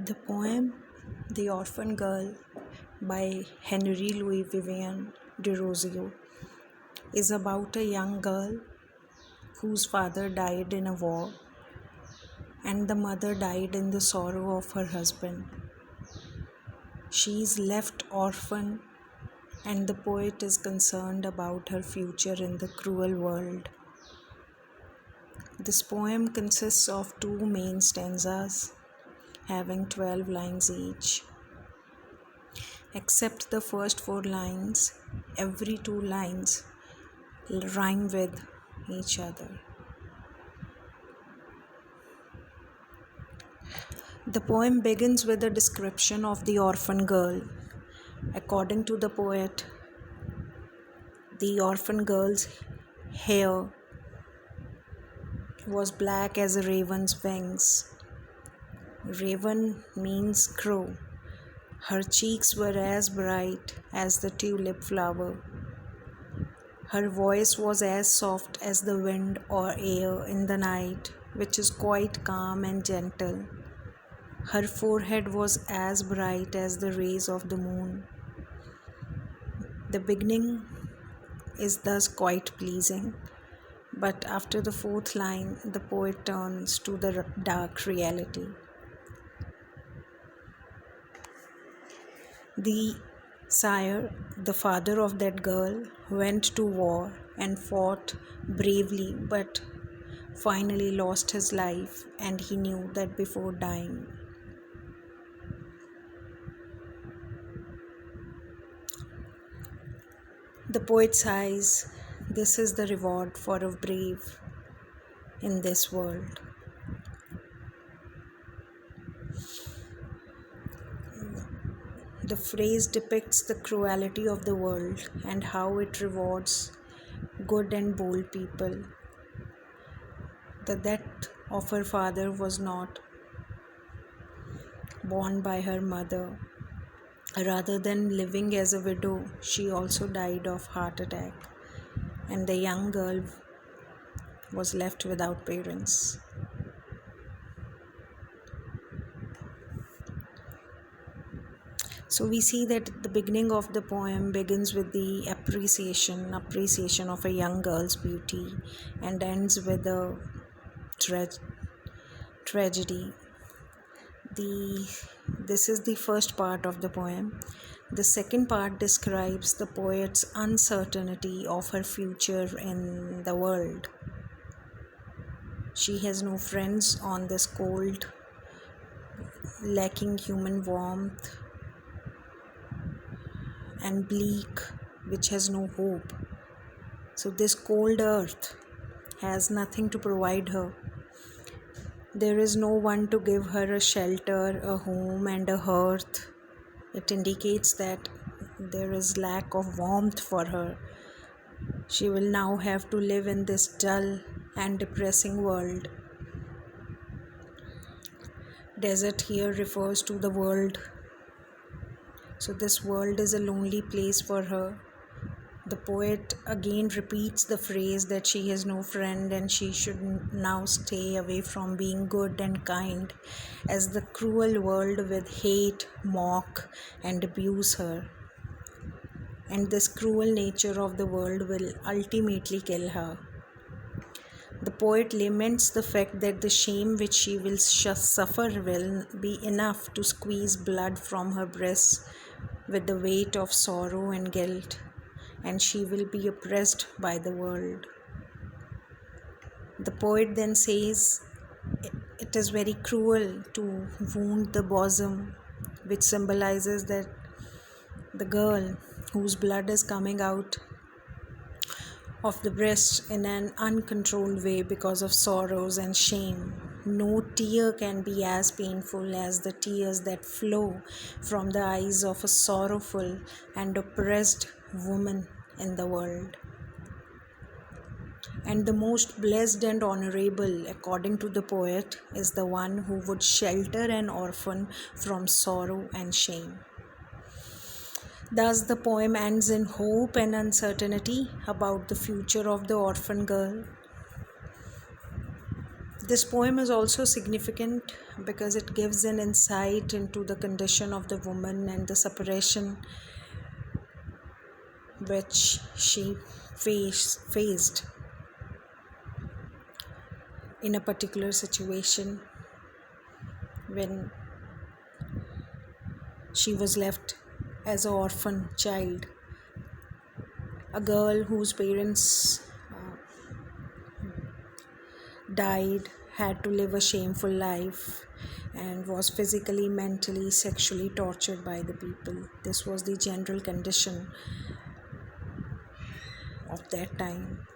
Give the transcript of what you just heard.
The poem The Orphan Girl by Henry Louis Vivian Derozio is about a young girl whose father died in a war and the mother died in the sorrow of her husband. She is left orphan and the poet is concerned about her future in the cruel world. This poem consists of two main stanzas having 12 lines each. Except the first 4 lines, every 2 lines rhyme with each other. The poem begins with a description of the orphan girl. According to the poet, the orphan girl's hair was black as a raven's wings. Raven means crow. Her cheeks were as bright as the tulip flower. Her voice was as soft as the wind or air in the night, which is quite calm and gentle. Her forehead was as bright as the rays of the moon. The beginning is thus quite pleasing, but after the 4th line, the poet turns to the dark reality. The sire, the father of that girl, went to war and fought bravely, but finally lost his life, and he knew that before dying. The poet sighs, "This is the reward for a brave in this world." The phrase depicts the cruelty of the world and how it rewards good and bold people. The death of her father was not borne by her mother. Rather than living as a widow, she also died of heart attack, and the young girl was left without parents. So we see that the beginning of the poem begins with the appreciation of a young girl's beauty and ends with a tragedy. This is the first part of the poem. The second part describes the poet's uncertainty of her future in the world. She has no friends on this cold, lacking human warmth and bleak, which has no hope. So this cold earth has nothing to provide her. There is no one to give her a shelter, a home and a hearth. It indicates that there is lack of warmth for her. She will now have to live in this dull and depressing world. Desert here refers to the world. So this world is a lonely place for her. The poet again repeats the phrase that she has no friend and she should now stay away from being good and kind, as the cruel world will hate, mock and abuse her. And this cruel nature of the world will ultimately kill her. The poet laments the fact that the shame which she will suffer will be enough to squeeze blood from her breasts with the weight of sorrow and guilt, and she will be oppressed by the world. The poet then says, "It is very cruel to wound the bosom," which symbolizes that the girl whose blood is coming out of the breast in an uncontrolled way because of sorrows and shame. No tear can be as painful as the tears that flow from the eyes of a sorrowful and oppressed woman in the world. And the most blessed and honorable, according to the poet, is the one who would shelter an orphan from sorrow and shame. Thus, the poem ends in hope and uncertainty about the future of the orphan girl. This poem is also significant because it gives an insight into the condition of the woman and the separation which she faced in a particular situation when she was left as an orphan child, a girl whose parents died, had to live a shameful life, and was physically, mentally, sexually tortured by the people. This was the general condition of that time.